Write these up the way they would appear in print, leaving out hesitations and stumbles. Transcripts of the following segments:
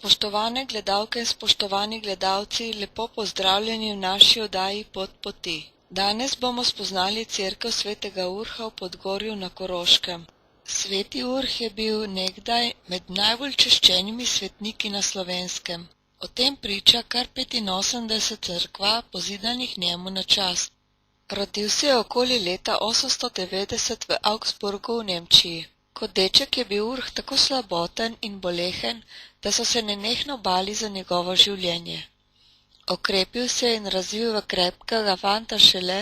Spoštovane gledalke in spoštovani gledalci, lepo pozdravljeni v naši oddaji Pot poti. Danes bomo spoznali cerkev svetega Urha v Podgorju na Koroškem. Sveti Urh je bil nekdaj med najbolj češčenimi svetniki na Slovenskem. O tem priča kar 85 cerkva pozidanih njemu na čast. Rodil se je okoli leta 890 v Augsburgu v Nemčiji. Kot deček je bil Urh tako slaboten in bolehen, da so se nenehno bali za njegovo življenje. Okrepil se je in razvil v krepkega fanta šele,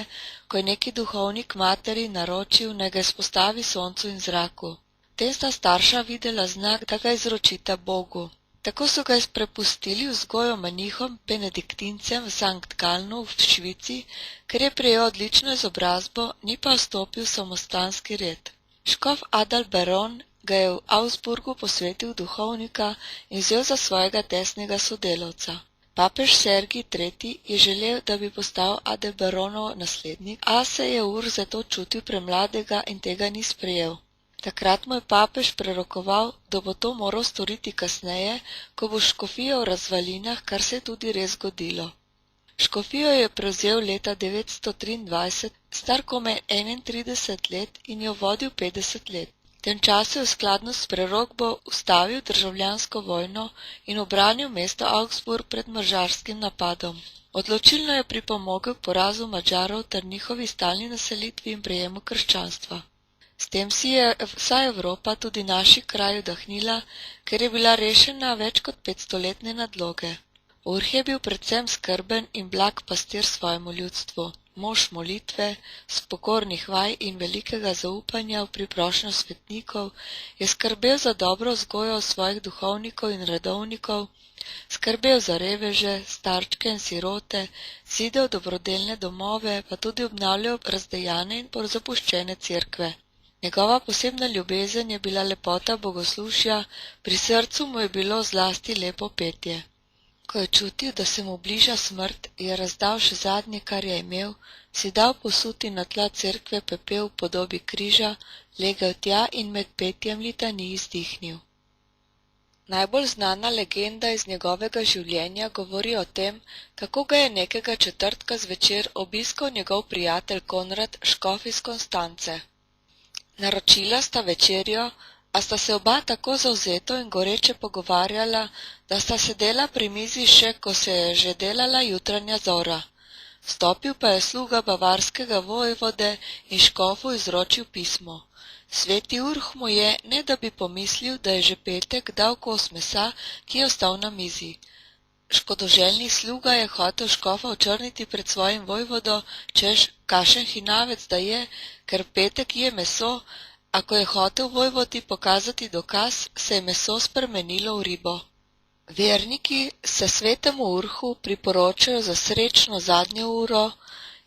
ko je neki duhovnik materi naročil, naj ga izpostavi soncu in zraku. Tem sta starša videla znak, da ga izročita Bogu. Tako so ga prepustili vzgojo manihom benediktincem v Sankt Galnu v Švici, ker je prejel odlično izobrazbo, ni pa vstopil v samostanski red. Škof Adalberon ga je v Augsburgu posvetil duhovnika in vzel za svojega tesnega sodelavca. Papež Sergij III. Je želel, da bi postal Adalberonov naslednik, a se je Urh zato čutil premladega in tega ni sprejel. Takrat mu je papež prerokoval, da bo to moral storiti kasneje, ko bo škofijo v razvalinah, kar se je tudi res zgodilo. Škofijo je prevzel leta 923, star komaj 31 let in jo vodil 50 let. V tem času je skladno s prerokbo ustavil državljansko vojno in obranil mesto Augsburg pred madžarskim napadom. Odločilno je pripomogel k porazu Madžarov ter njihovi stalni naselitvi in prejemu krščanstva. S tem si je vsa Evropa, tudi naši kraj, vdahnila, ker je bila rešena več kot 500-letne nadloge. Urh je bil predvsem skrben in blag pastir svojemu ljudstvu, mož molitve, spokornih vaj in velikega zaupanja v priprošnjo svetnikov, je skrbel za dobro vzgojo svojih duhovnikov in redovnikov, skrbel za reveže, starčke in sirote, zidal dobrodelne domove, pa tudi obnavljal razdejane in zapuščene cerkve. Njegova posebna ljubezen je bila lepota bogoslužja, pri srcu mu je bilo zlasti lepo petje. Ko je čutil, da se mu bliža smrt, je razdal še zadnje, kar je imel, si dal posuti na tla cerkve pepel v podobi križa, legel tja in med petjem litanij izdihnil. Najbolj znana legenda iz njegovega življenja govori o tem, kako ga je nekega četrtka zvečer obiskal njegov prijatelj Konrad, škof iz Konstance. Naročila sta večerjo, a sta se oba tako zavzeto in goreče pogovarjala, da sta sedela pri mizi še, ko se je že delala jutranja zora. Vstopil pa je sluga bavarskega vojvode in škofu izročil pismo. Sveti Urh mu je, ne da bi pomislil, da je že petek, dal kos mesa, ki je ostal na mizi. Škodoželjni sluga je hotel škofa očrniti pred svojim vojvodo, češ kašen hinavec da je, ker petek je meso, a ko je hotel vojvodi pokazati dokaz, se je meso spremenilo v ribo. Verniki se svetemu Urhu priporočajo za srečno zadnjo uro,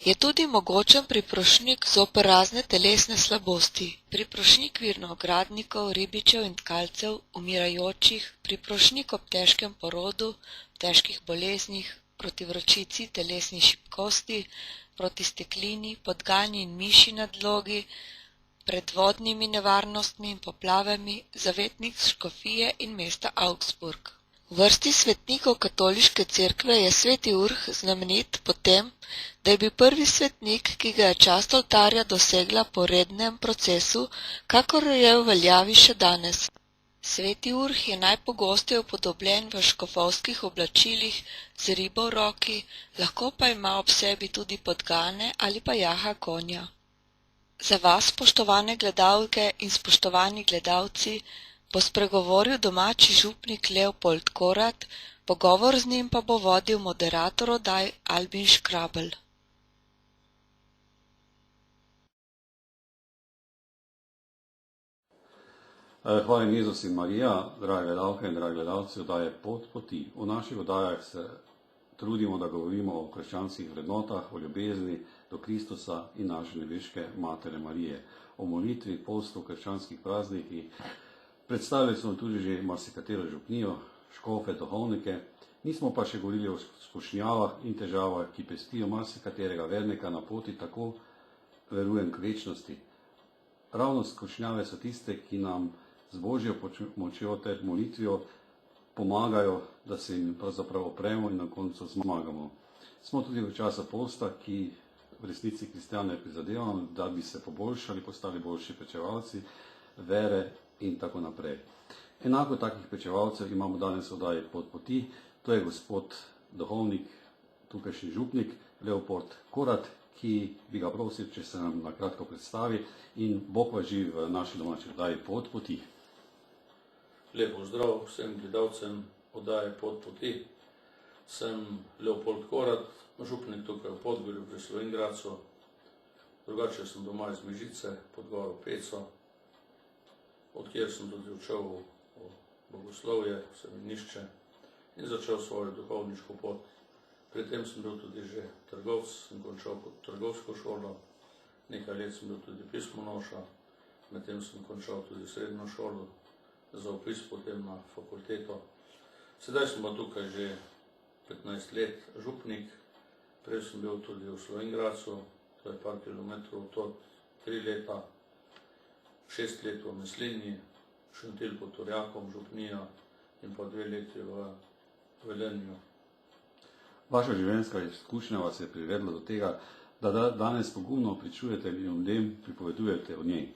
je tudi mogočen priprošnik zoper razne telesne slabosti. Priprošnik vinogradnikov, ribičev in tkalcev, umirajočih, priprošnik ob težkem porodu, težkih boleznih, proti vročici, telesni šibkosti, proti steklini, podgani in miši nadlogi, pred vodnimi nevarnostmi in poplavami, zavetnik škofije in mesta Augsburg. V vrsti svetnikov katoliške cerkve je sveti Urh znamenit po tem, da je bil prvi svetnik, ki ga je čast oltarja dosegla po rednem procesu, kakor je v veljavi še danes. Sveti Urh je najpogosteje upodobljen v škofovskih oblačilih z ribo v roki, lahko pa ima ob sebi tudi podgane ali pa jaha konja. Za vas, spoštovane gledalke in spoštovani gledalci, bo spregovoril domači župnik Leopold Korat, pogovor z njim pa bo vodil moderator oddaj Albin Škrabel. Hvala Jezus in Marija, drage gledalke in dragi gledalci oddaje Pot poti. V naših oddajah se trudimo, da govorimo o krščanskih vrednotah, o ljubezni do Kristusa in naše nebeške Matere Marije, o molitvi, postu, krščanskih praznikih. Predstavili smo tudi že marsikatero župnijo, škofe, duhovnike, nismo pa še govorili o skušnjavah in težavah, ki pestijo marsikaterega vernika na poti, tako verujem k večnosti. Ravno skušnjave so tiste, ki nam z Božjo močjo ter molitvijo pomagajo, da se jim pravzaprav opremo in na koncu zmagamo. Smo tudi v času posta, ki v resnici kristjane prizadevamo, da bi se poboljšali, postali boljši pečevalci vere in tako naprej. Enako takih pečevalcev imamo danes v oddaji Pot poti, to je gospod duhovnik, tukajšnji župnik Leopold Korat, ki bi ga prosil, če se nam na kratko predstavi in bo pa živ v naši domači oddaji Pot poti. Lep pozdrav vsem gledalcem oddaje Pot poti. Sem Leopold Korat, župnik tukaj v Podgorju pri Slovenj Gradcu. Drugače sem doma iz Mežice, pod goro Peco, odkjer sem tudi odšel v bogoslovje, v semenišče in začel svojo duhovniško pot. Pri tem sem bil tudi že trgovec, sem končal kot trgovsko šolo, nekaj let sem bil tudi pismonoša, medtem sem končal tudi srednjo šolo za vpis potem na fakulteto. Sedaj sem pa tukaj že 15 let župnik, prej sem bil tudi v Slovenj Gradcu, to je par kilometrov od 3 leta, 6 let v Meslinji, Šentilj pod Turjakom, župnija in pa 2 leti v Velenju. Vaša življenjska izkušnja vas je privedla do tega, da danes pogumno pričujete in ljudem pripovedujete o njej.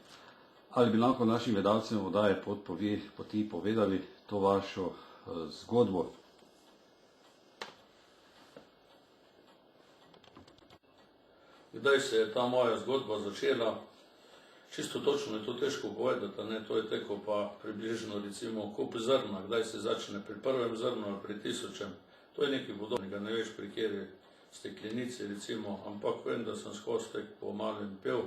Ali bi lahko našim gledalcem oddaje Pot poti povedali to vašo zgodbo? Kdaj se je ta moja zgodba začela? Čisto točno je to težko povedati, ne? To je tako pa približno recimo kup zrna, kdaj se začne pri prvem zrnu ali pri 1000. To je nekaj podobnega, ne veš pri kateri steklenici recimo, ampak vem, da sem skozi tek po malem pel,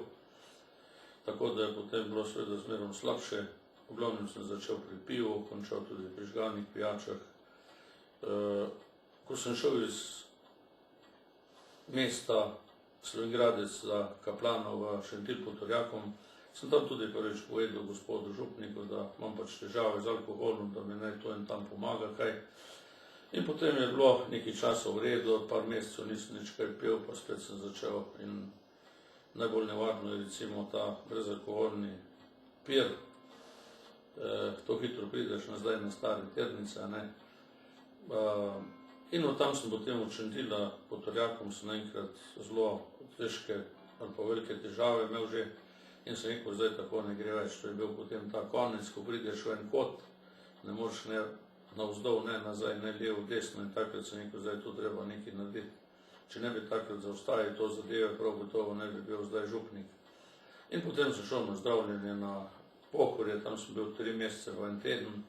tako da je potem bilo seveda zmerom slabše. V glavnem sem začel pri pivu, končal tudi pri žganih pijačah. Ko sem šel iz mesta Slovenj Gradec za kaplana v Šentilj pod Turjakom, sem tam tudi prvič povedal gospodu župniku, da imam pač težave z alkoholom, da mi naj to in tam pomaga kaj. In potem je bilo nekaj časa v redu, par mesecev nisem nič kaj pil, pa spet sem začel in najbolj nevarno je recimo ta brezalkoholni pir. To hitro prideš nazaj na stare tirnice, ne. In od tam sem potem od Šentilja pod Turjakom sem naenkrat zelo težke ali pa velike težave imel že in sem rekel, zdaj tako ne gre več. To je bil potem ta konec, ko prideš v en kot, ne moreš ne navzdol, ne nazaj, ne levo, desno in takrat sem rekel, zdaj to treba nekaj narediti. Če ne bi takrat zaustavil to zadeve, prav gotovo ne bi bil zdaj župnik. In potem sem šel na zdravljenje na Pohorje, tam sem bil 3 mesece v en teden.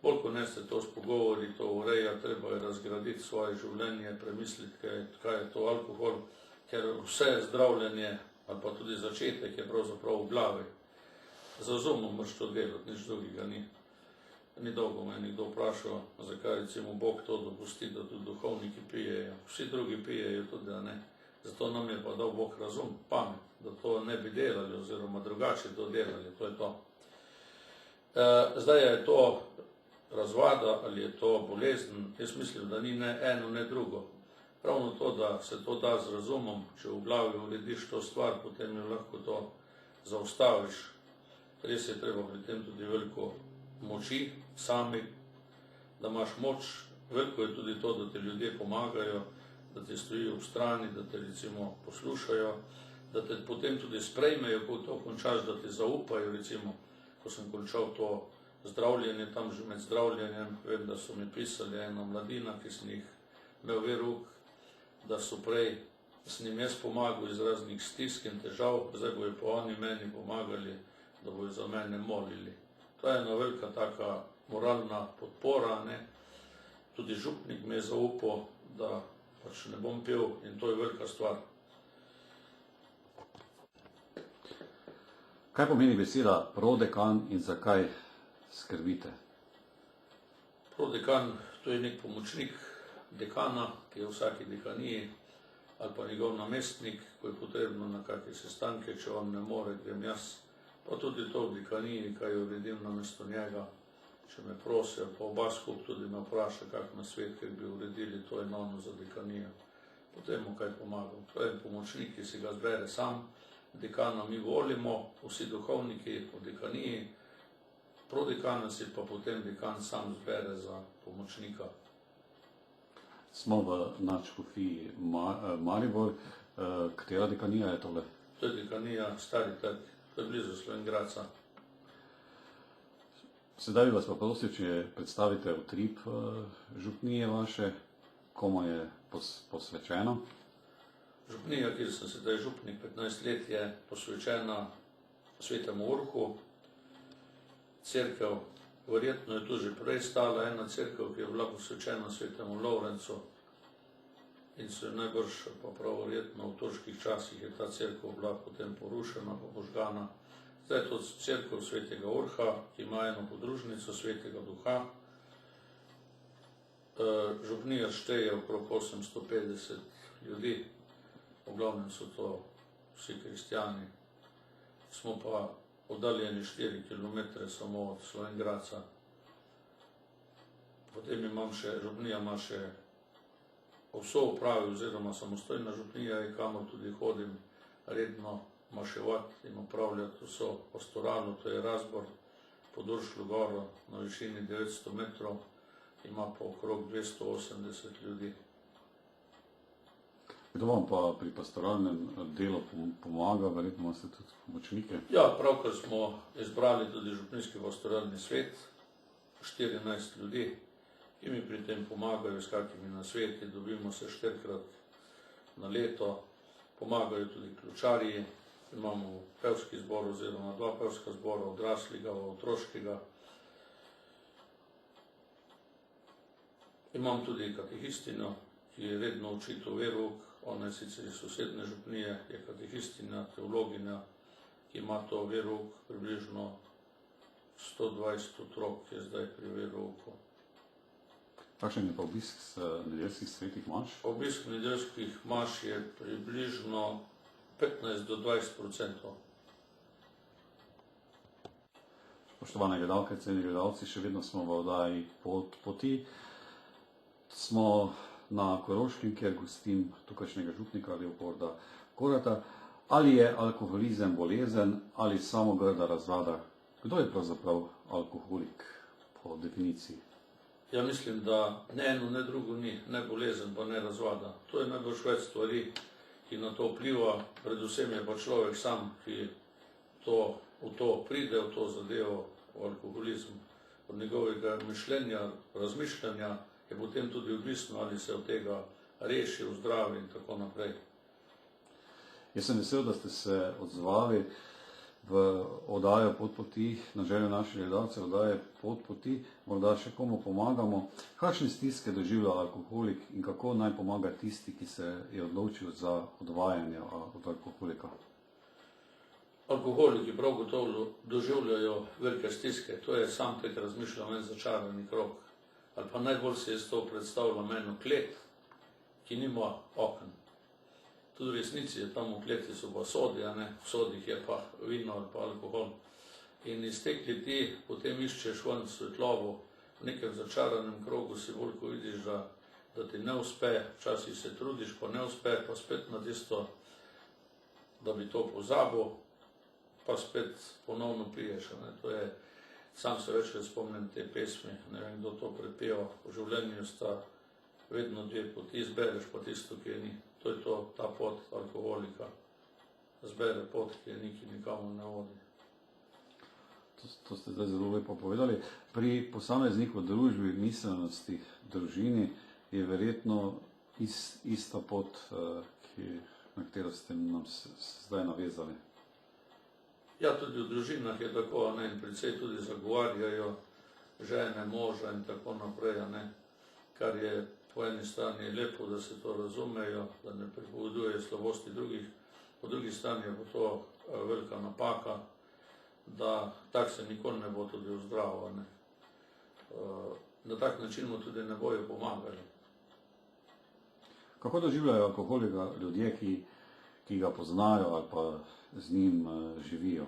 Bolj ko ne se to s pogovori, to ureja, treba je razgraditi svoje življenje, premisliti, kaj je to alkohol, ker vse zdravljenje ali pa tudi začetek je pravzaprav v glavi. Z razumom moraš to delati, nič drugega ni. Ni dolgo me nekdo vprašal, zakaj recimo Bog to dopusti, da tudi duhovniki pijejo. Vsi drugi pijejo tudi, a ne. Zato nam je pa dal Bog razum, pamet, da to ne bi delali oziroma drugače to delali, to je to. Zdaj je to razvada ali je to bolezen, jaz mislim, da ni ne eno, ne drugo. Ravno to, da se to da z razumom, če v glavi urediš to stvar, potem jo lahko to zaustaviš. Res je treba pri tem tudi veliko moči sami, da imaš moč. Veliko je tudi to, da ti ljudje pomagajo, da ti stojijo v strani, da te recimo poslušajo, da te potem tudi sprejmejo, ko to končaš, da ti zaupajo. Recimo, ko sem končal to zdravljenje, tam že med zdravljenjem, vem, da so mi pisali ena mladina, ki sem jih imel v rok, da so prej s njim jaz pomagal iz raznih stisk in težav, zdaj bojo pa oni meni pomagali, da bojo za mene molili. To je ena velika taka moralna podpora, ne. Tudi župnik me je zaupal, da pač ne bom pil in to je velika stvar. Kaj pomeni beseda prodekan in zakaj skrbite? Prodekan, to je nek pomočnik dekana, ki je v vsaki dekaniji, ali pa njegov namestnik, ko je potrebno na kakšne sestanke, če on ne more, grem jaz. Pa tudi to v dekaniji, kaj uredim namesto njega, če me prosijo, pa oba skup tudi me vpraša, kak nasvet, kaj bi uredili, to je novno za dekanijo. Potem mu kaj pomagam. To je pomočnik, ki si ga zbere sam, dekana mi volimo, vsi duhovniki v dekaniji, prodekana si pa potem dekan sam zbere za pomočnika. Smo v nadškofiji Maribor. Katera dekanija je tole? To je dekanija Stari Trg, to je blizu Slovenj Gradca. Sedaj bi vas pa prosil, če predstavite utrip župnije vaše, komu je posvečeno. Župnija, kjer sem sedaj župnik 15 let, je posvečena Svetemu Urhu. Cerkev, verjetno je tu že prej stala ena cerkev, ki je bila posvečena Svetemu Lovrencu, in se najbrž pa prav verjetno v turških časih je ta cerkev bila potem porušena, požgana. Zdaj je to cerkev Svetega Urha, ki ima eno podružnico Svetega Duha. Župnija šteje okrog 850 ljudi, v glavnem so to vsi kristjani. Smo pa oddaljeni 4 km samo od Slovenj Gradca. Potem župnija ima še vso upravi oziroma samostojna župnija, kamor tudi hodim redno maševati in upravljati vso pastoralo, to je Razbor pod Uršljo goro na višini 900 metrov, ima pa okrog 280 ljudi. Kdo vam pa pri pastoralnem delu pomaga, verjetno imate tudi pomočnike? Ja, pravkar smo izbrali tudi župnijski pastoralni svet, 14 ljudi, ki mi pri tem pomagajo s kakimi nasveti, dobimo se 4-krat na leto, pomagajo tudi ključarji, imamo pevski zbor oziroma 2 pevska zbora, odraslega, otroškega. Imam tudi katehistinjo, ki je redno uči to verouk, ona je sicer iz sosednje župnije, je katehistinja, teologinja, ki ima to verouk, približno 120 otrok je zdaj pri verouku. Kakšen je pa obisk nedeljskih svetih maš? Obisk nedeljskih maš je približno 15 do 20%. Spoštovane gledalke, cenjeni gledalci, še vedno smo v oddaji Pot poti. Smo na Koroškem, kjer gostim tukajšnjega župnika Leopolda Korata. Ali je alkoholizem bolezen ali samo grda razvada? Kdo je pravzaprav alkoholik po definiciji? Ja mislim, da ne eno, ne drugo ni, ne bolezen pa ne razvada. To je najbolj več stvari, ki na to vpliva, predvsem je pa človek sam, ki v to pride, v to zadevo, v alkoholizmu. Od njegovega mišljenja, razmišljanja je potem tudi odvisno, ali se od tega reši, vzdravi in tako naprej. Jaz sem vesel, da ste se odzvali v oddajo Pot poti, na željo naših gledalcev oddaje Pot poti, morda še komu pomagamo. Kakšne stiske doživlja alkoholik in kako naj pomaga tisti, ki se je odločil za odvajanje od alkoholika? Alkoholiki prav gotovo doživljajo velike stiske, to je sam tek razmišljal en začarani krog. Ali pa najbolj si jaz to predstavljam eno klet, ki nima okn. Tudi v resnici je tam v kleti so pa sodi, a ne, v sodih je pa vino ali pa alkohol. In iz te kleti potem iščeš ven svetlobo, v nekem začaranem krogu si bolj, ko vidiš, da ti ne uspe, včasih se trudiš, pa ne uspe, pa spet na tisto, da bi to pozabil, pa spet ponovno piješ. To je, sam se večkrat spomnim te pesmi, ne vem, kdo to prepeva, v življenju sta vedno 2 poti, zbereš pa tisto, ki je ni. To je to, ta pot alkoholika, zbere pot, ki je ni, ki nikomu ne vodi. To ste zdaj zelo lepo povedali. Pri posamezniku družbi, miselnosti, družini je verjetno ista pot, na katero ste nam zdaj navezali. Ja, tudi v družinah je tako, in precej tudi zagovarjajo žene, moža in tako naprej, kar je po eni strani lepo, da se to razumejo, da ne pripovedujejo slabosti drugih, po drugi strani je pa to velika napaka, da tak se nikoli ne bo tudi vzdravil. Na tak način mu tudi ne bojo pomagali. Kako doživljajo alkoholika ljudje, ki ga poznajo ali pa z njim živijo?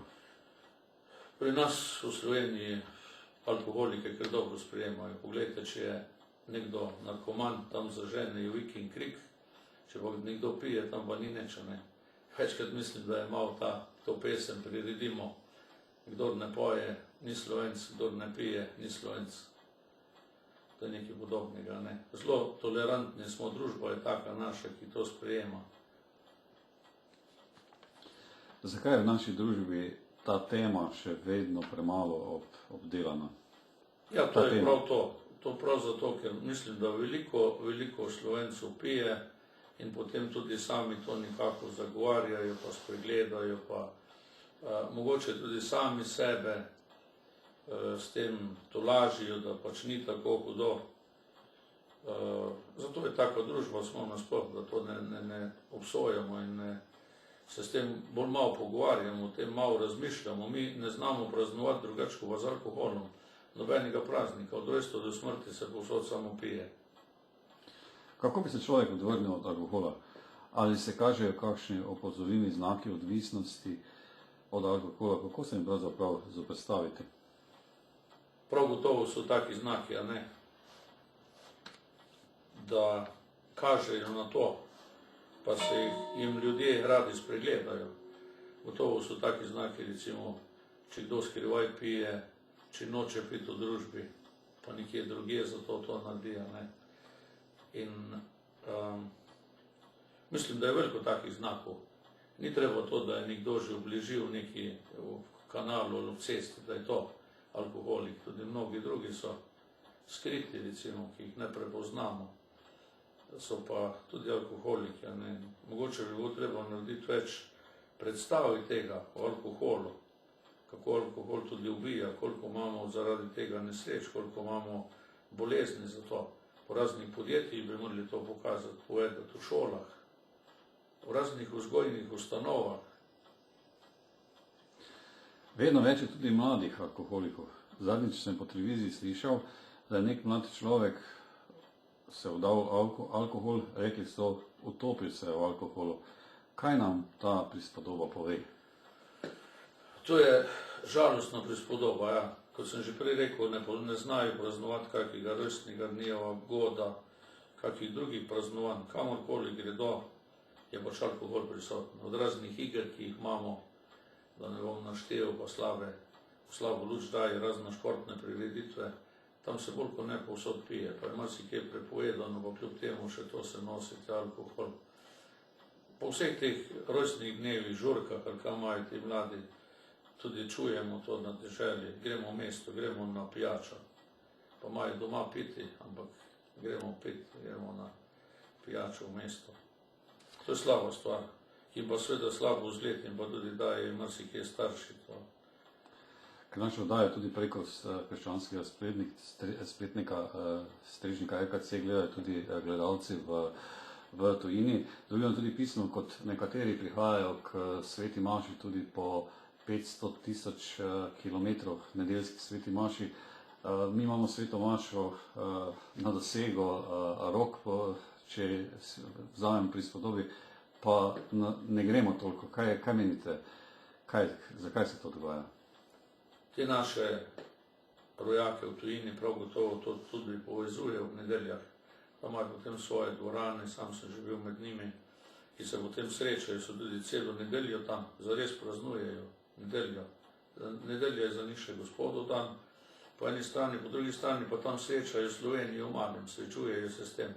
Pri nas v Sloveniji alkoholike kar dobro sprejemajo. Poglejte, če je nekdo narkoman, tam zažene vik in krik, če pa nekdo pije, tam pa ni nič. Večkrat mislim, da je malo to pesem priredimo kdor ne poje, ni Slovenc, kdor ne pije, ni Slovenc. To je nekaj podobnega. Ne? Zelo tolerantni smo, družba je taka naša, ki to sprejema. Zakaj je v naši družbi ta tema še vedno premalo obdelana? Ja, to je prav to. To prav zato, ker mislim, da veliko Slovencev pije in potem tudi sami to nekako zagovarjajo, pa spregledajo, pa mogoče tudi sami sebe s tem tolažijo, da pač ni tako hudo. Zato je taka družba, smo nasploh, da to ne obsojamo in se s tem bolj malo pogovarjamo, o tem malo razmišljamo. Mi ne znamo praznovati drugače kot z alkoholom. Nobenega praznika, od rojstva do smrti se povsod samo pije. Kako bi se človek odvrnil od alkohola? Ali se kažejo kakšni opozorilni znaki odvisnosti od alkohola? Kako se jim pravzaprav zoperstaviti? Prav gotovo so taki znaki, a ne? Da kažejo na to, pa se jim ljudje radi spregledajo. Gotovo so taki znaki, recimo, če kdo skrivaj pije, če noče piti v družbi, pa nekje drugje, zato to naredi, a ne? In mislim, da je veliko takih znakov. Ni treba to, da je nekdo že obližil neki v kanalu ali v cesti, da je to alkoholik. Tudi mnogi drugi so skriti, recimo, ki jih ne prepoznamo. So pa tudi alkoholiki, a ne? Mogoče bi bilo treba narediti več predstavi tega o alkoholu, kako alkohol tudi ubija, koliko imamo zaradi tega nesreč, koliko imamo bolezni za to. V raznih podjetjih bi morali to pokazati, povedati v šolah, v raznih vzgojnih ustanovah. Vedno več je tudi mladih alkoholikov. Zadnjič sem po televiziji slišal, da je nek mlad človek se vdal alkohol, rekli so, utopil se v alkoholu. Kaj nam ta prispodoba pove? To je žalostna prispodoba, ja. Kot sem že prej rekel, ne znajo praznovati kakega rojstnega dneva, goda, kakih drugih praznovanj. Kamorkoli gredo, je pač alkohol prisoten. Od raznih iger, ki jih imamo, da ne bom naštel, pa slabo luč daje razne športne prireditve, tam se bolj kot ne povsod pije. Pa je marsikaj prepovedano, pa kljub temu še to se nosite alkohol. Po vseh teh rojstnih dnevih, žurkah, ali kaj imajo ti mladi, tudi čujemo to na deželi, gremo v mesto, gremo na pijačo, pa imajo doma piti, ampak gremo piti, gremo na pijačo v mesto. To je slaba stvar, ki pa seveda slabo vzgled in pa tudi daje marsikje starši to. Ker naša oddaja tudi preko krščanskega spletnika strežnika RKC gledajo tudi gledalci v tujini. Dobivamo tudi pismo, kot nekateri prihajajo k sveti maši tudi po 500 000 kilometrov nedeljski sveti maši. Mi imamo sveto mašo na dosego rok, če vzamem prispodobi, pa ne gremo toliko. Kaj menite? Zakaj se to dogaja? Te naše rojake v tujini prav gotovo to tudi povezuje v nedeljah. Pa imajo potem svoje dvorane, sam sem že bil med njimi, ki se potem srečajo, so tudi celo nedeljo tam, zares praznujejo nedeljo. Nedelja je za njih še Gospodov dan, po eni strani, po drugi strani pa tam srečajo Slovenijo v malem, srečujejo se s tem.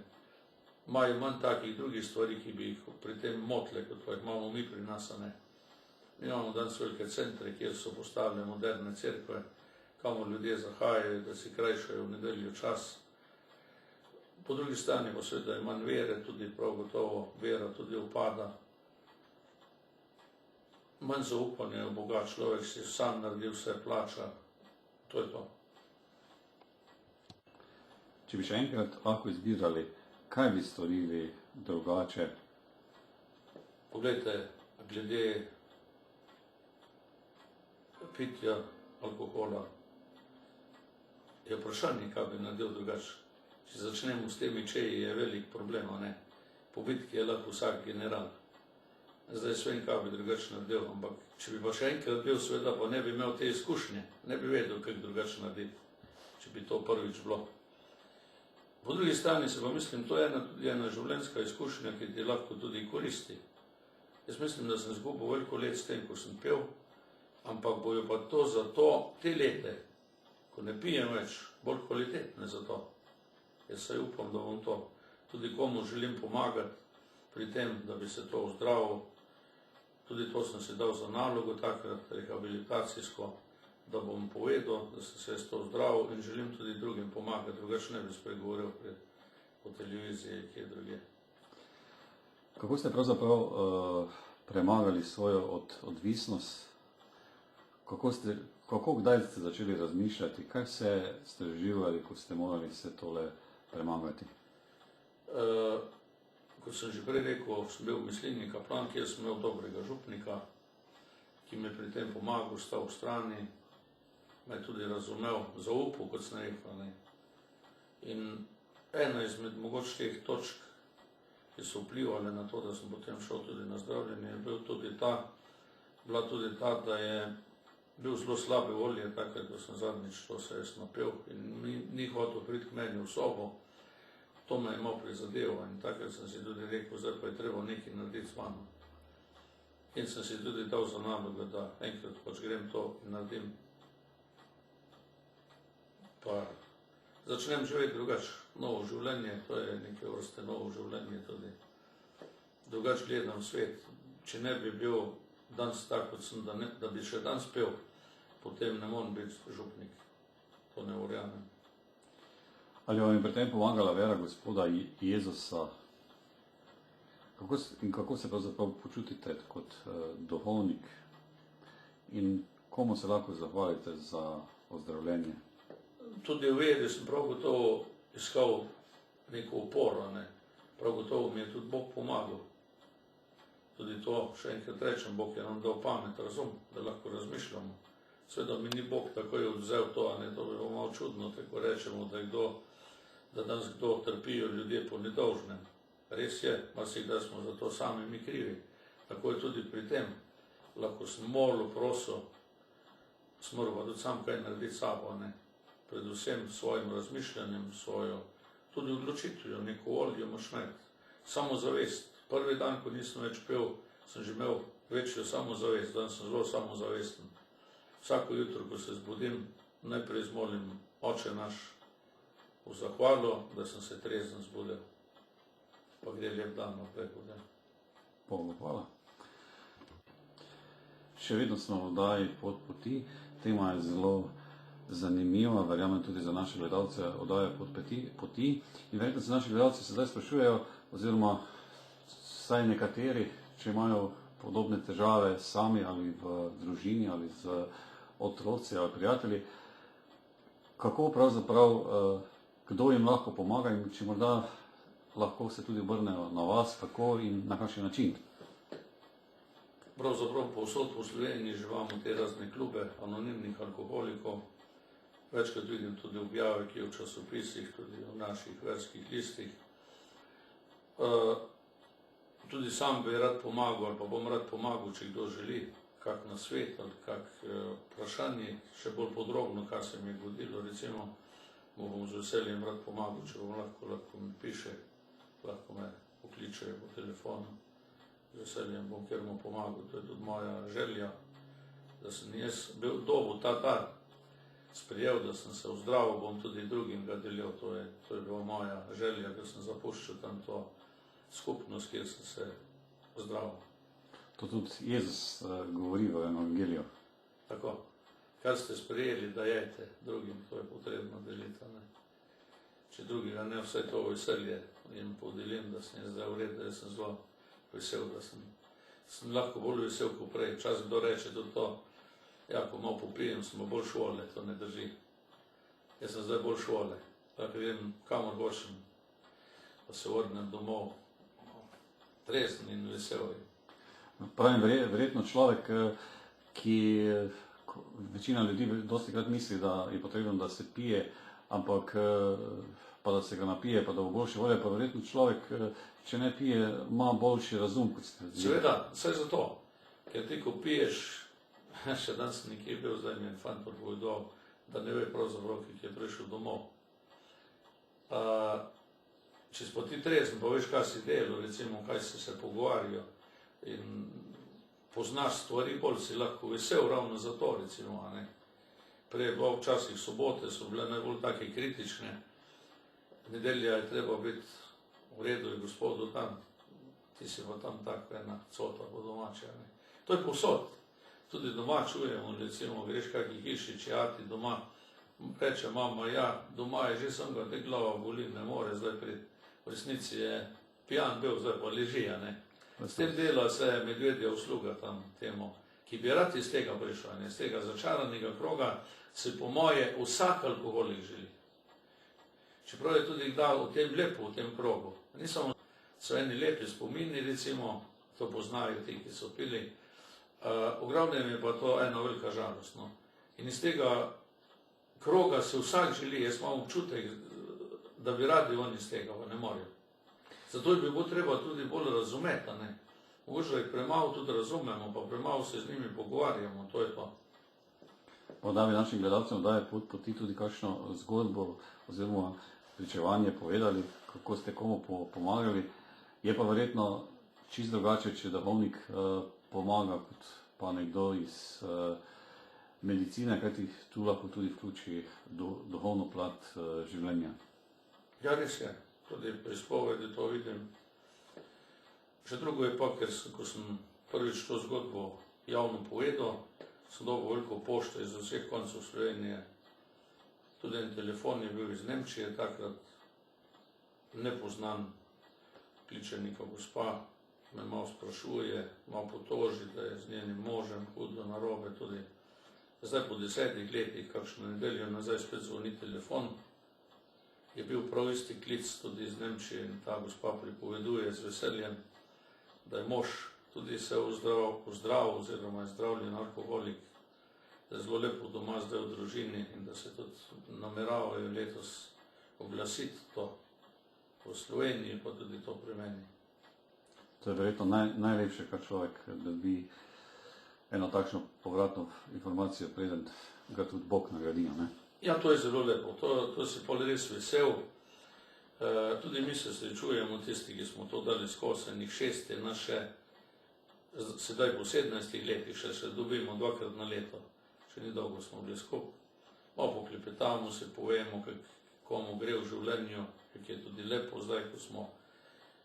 Imajo manj takih drugih stvari, ki bi jih pri tem motile, kot pa jih imamo mi pri nas, a ne. Mi imamo danes velike centre, kjer so postavljene moderne cerkve, kamor ljudje zahajajo, da si krajšajo v nedeljo čas. Po drugi strani pa seveda je manj vere, tudi prav gotovo vera tudi upada. Manj zaupanja v Boga, človek si sam naredi vse, plača. To je to. Če bi še enkrat lahko izbirali, kaj bi storili drugače? Poglejte, glede pitja alkohola je vprašanje, kaj bi naredil drugače. Če začnemo s temi čeji, je velik problem, a ne. Po bitki je lahko vsak general. Zdaj svem, kaj bi drugače naredil, ampak če bi pa še enkrat bil, seveda pa ne bi imel te izkušnje, ne bi vedel, kako drugače narediti, če bi to prvič bilo. Po drugi strani se pa mislim, to je ena življenjska izkušnja, ki ti lahko tudi koristi. Jaz mislim, da sem izgubil veliko let s tem, ko sem pil ampak bojo pa to zato te lete, ko ne pijem več, bolj kvalitetne za to. Jaz se upam, da bom to. Tudi komu želim pomagati pri tem, da bi se to ozdravil. Tudi to sem si dal za nalogo takrat, rehabilitacijsko, da bom povedal, da sem se s to ozdravil in želim tudi drugim pomagati, drugače ne bi spregovoril po televiziji, kje druge. Kako ste pravzaprav premagali svojo odvisnost? Kdaj ste začeli razmišljati? Kaj vse ste doživljali, ko ste morali se tole premagati? Kot sem že prej rekel, sem bil mislijni kaplan, kjer sem imel dobrega župnika, ki mi je pri tem pomagal, stal v strani, me je tudi razumel, zaupal, kot sem rekel. Ne. In ena izmed mogoče teh točk, ki so vplivali na to, da sem potem šel tudi na zdravljenje, je bila tudi ta, da je bil zelo slabe volje, takrat, ko sem zadnjič to se jaz napil in ni hotel priti k meni v sobo. To me je malo prizadelo in takrat sem si tudi rekel, zdaj pa je treba nekaj narediti z mano. In sem si tudi dal za nalogo, da enkrat pač grem to in naredim. Pa začnem živeti drugače. Novo življenje, to je neke vrste novo življenje tudi. Drugače gledam svet. Če ne bi bil danes tak, kot sem, da bi še danes pel, potem ne morem biti župnik. To ne verjamem. Ali vam je pri tem pomagala vera Gospoda Jezusa? Kako se pravzaprav počutite kot duhovnik? In komu se lahko zahvalite za ozdravljenje? Tudi v veri sem prav gotovo iskal neko oporo. Ne. Prav gotovo mi je tudi Bog pomagal. Tudi to, še enkrat rečem, Bog je nam dal pamet, razum, da lahko razmišljamo. Seveda mi ni Bog takoj odvzel to, a ne, to bi bilo malo čudno, tako rečemo, da danes kdo trpijo ljudje po nedolžnem. Res je, marsikdaj smo za to sami mi krivi. Tako je tudi pri tem. Lahko sem molil, prosil, sem moral pa tudi sam kaj narediti sabo, ne. Predvsem svojim razmišljanjem, svojo tudi odločitvijo, neko voljo moš imeti. Samozavest. Prvi dan, ko nisem več pel, sem že imel večjo samozavest, danes sem zelo samozavesten. Vsako jutro, ko se zbudim, najprej zmolim Oče naš v zahvalo, da sem se trezen zbudil. Pa gre lep dan naprej potem. Bogu hvala. Še vedno smo v oddaji Pot poti. Tema je zelo zanimiva, verjamem tudi za naše gledalce oddaje Pot poti. In verjetno se naši gledalci sedaj sprašujejo, oziroma vsaj nekateri, če imajo podobne težave sami ali v družini ali z otroci ali prijatelji, kako pravzaprav, kdo jim lahko pomaga in če morda lahko se tudi obrnejo na vas, kako in na kakšen način. Pravzaprav povsod po Sloveniji že imamo te razne klube anonimnih alkoholikov. Večkrat vidim tudi objave, ki je v časopisih, tudi v naših verskih listih. Tudi sam bi rad pomagal, ali pa bom rad pomagal, če kdo želi, kak nasvet ali kak vprašanje, še bolj podrobno, kar se mi je godilo. Recimo, mu bom z veseljem rad pomagal, če bom lahko mi piše, lahko me pokličejo po telefonu. Z veseljem bom kjer mu pomagal, to je tudi moja želja, da sem jaz bil dobil ta dar, sprejel, da sem se ozdravil, bom tudi drugim ga delil, to je bila moja želja, da sem zapuščal tam to skupnost, kjer sem se zdravil. To tudi Jezus govori v Evangeliju. Tako. Kar ste sprejeli, da jete drugim, to je potrebno deliti. Ne? Če drugega ne, vse to veselje jim podelim, da sem zdaj v redu, da sem zelo vesel, da sem lahko bolj vesel kot prej. Včasih kdo reče tudi to, ja, ko malo popijem, smo bolj šole, to ne drži. Jaz sem zdaj bolj šole, tako vem, kamor hočem, pa se vrnem domov, trezen in vesel. Pravim, verjetno človek, ki večina ljudi dostikrat misli, da je potrebno, da se pije, ampak pa da se ga napije, pa da bo boljše volje, pa verjetno človek, če ne pije, ima boljši razum, kot ste zdaj. Seveda, vse zato, ker ti, ko piješ, še danes sem nekje bil, zdaj mi je fant odpovedal, da ne ve pravzaprav, ki je prišel domov. Če si pa ti trezen, pa veš, kaj si delal, recimo, kaj si se pogovarjal, in poznaš stvari, bolj si lahko vesel ravno zato, recimo, a ne. Prej je bilo včasih sobote, so bile najbolj take kritične, nedelja je treba biti v redu, je Gospodu tam, ti si pa tam tako ena cota po domače, a ne. To je povsod. Tudi doma čujemo, recimo, greš kakih hiši, če ati doma, reče mama, ja, doma je že sem ga, te glava boli, ne more zdaj priti. V resnici je pijan bil, zdaj pa leži, a ne. S tem dela se medvedja usluga tam temu, ki bi rad iz tega prišel, iz tega začaranega kroga, se po moje vsak alkoholik želi. Čeprav je tudi kdaj v tem lepo, v tem krogu. Ni samo, so eni lepi spomini, recimo, to poznajo ti, ki so pili, v glavnem je pa to ena velika žalost. No. In iz tega kroga se vsak želi, jaz imam občutek, da bi radi oni iz tega, pa ne morejo. Zato bi bilo treba tudi bolj razumeti, a ne. Mogoče jih premalo tudi razumemo, pa premalo se z njimi pogovarjamo, to je to. Morda bi našim gledalcem daje pot poti tudi kakšno zgodbo oziroma pričevanje povedali, kako ste komu pomagali. Je pa verjetno čisto drugače, če duhovnik pomaga kot pa nekdo iz medicine, kajti tu lahko tudi vključi duhovno plat življenja. Ja, res je. Tudi pri spovedi to vidim. Še drugo je pa, ker ko sem prvič to zgodbo javno povedal, sem dobil veliko pošto iz vseh koncev Slovenije. Tudi en telefon je bil iz Nemčije, takrat nepoznan, kliče neka gospa, me malo sprašuje, malo potoži, da je z njenim možem hudo narobe tudi. Zdaj po 10 letih, kakšno nedeljo nazaj spet zvoni telefon, je bil prav isti klic tudi iz Nemčije in ta gospa pripoveduje z veseljem, da je mož tudi se ozdravil oziroma je zdravljen alkoholik, da je zelo lepo doma zdaj v družini in da se tudi nameravajo letos oglasiti to v Sloveniji, pa tudi to pri meni. To je verjetno najlepše, kar človek dobi eno takšno povratno informacijo, preden ga tudi Bog nagradi, ne? Ja, to je zelo lepo, to si pol res vesel. Tudi mi se srečujemo, tisti, ki smo to dali skozi, enih 6 je naše, sedaj po 17 letih, še se dobimo 2-krat na leto, še ni dolgo smo bili skupaj. Malo poklepetamo se, povemo, komu gre v življenju, kako je tudi lepo zdaj, ko smo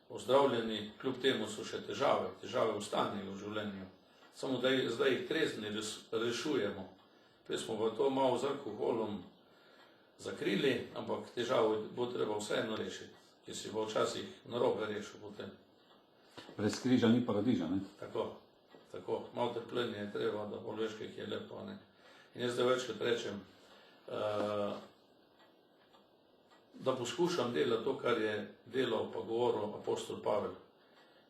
ozdravljeni, kljub temu so še težave ostanejo v življenju. Samo da zdaj jih trezni rešujemo. Prej smo pa to malo z alkoholom zakrili, ampak težavo bo treba vseeno rešiti, ki si bo včasih narobe rešil potem. Brez križa ni paradiža, ne? Tako, malo trpljenje je treba, da bolj veš, kako je lepo, ne. In jaz zdaj večkrat rečem, da poskušam delati to, kar je delal pa govoril apostol Pavel.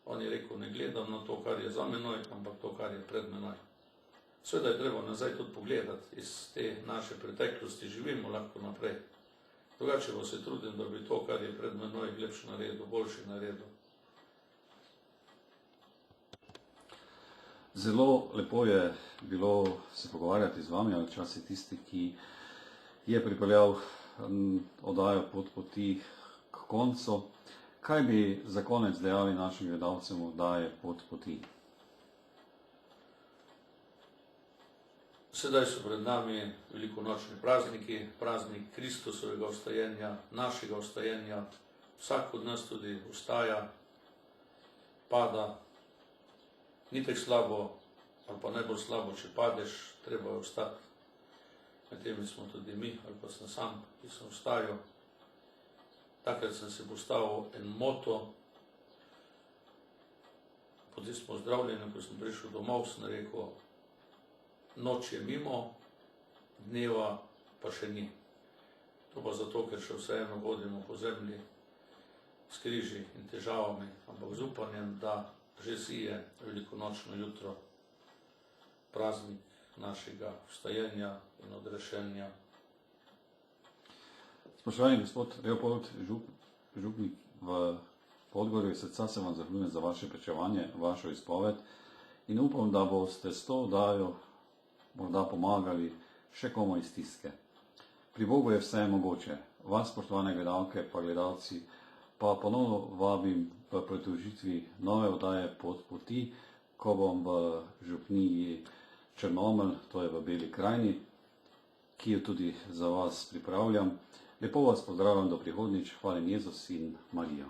On je rekel, ne gledam na to, kar je za menoj, ampak to, kar je pred menoj. Seveda je treba nazaj tudi pogledati, iz te naše preteklosti živimo lahko naprej. Drugače pa se trudim, da bi to, kar je pred menoj, lepše naredil, boljše naredil. Zelo lepo je bilo se pogovarjati z vami, ali včasih tisti, ki je pripeljal oddajo Pot poti k koncu. Kaj bi za konec dejali našim gledalcem oddaje Pot poti? Sedaj so pred nami velikonočni prazniki, praznik Kristusovega vstajenja, našega vstajenja. Vsak od nas tudi vstaja, pada. Ni tako slabo, ali pa najbolj slabo, če padeš, treba je vstati. Med temi smo tudi mi, ali pa sem sam, ki sem vstajal. Takrat sem se postavil en moto. Potem smo zdravljeni, ko sem prišel domov, sem rekel, noč je mimo, dneva pa še ni. To pa zato, ker še vseeno hodimo po zemlji s križi in težavami, ampak z upanjem, da že sije velikonočno jutro, praznik našega vstajenja in odrešenja. Spoštovani gospod Leopold Župnik, v Podgorju srca se vam zahvaljujem za vaše pričevanje, vašo izpoved in upam, da boste s to oddajo morda pomagali še komu iz stiske. Pri Bogu je vse mogoče. Vas, spoštovane gledalke pa gledalci, pa ponovno vabim v pridružitvi nove oddaje Pot poti, ko bom v župniji Črnomelj, to je v Beli krajini, ki jo tudi za vas pripravljam. Lepo vas pozdravljam do prihodnjič. Hvala Jezus in Marija.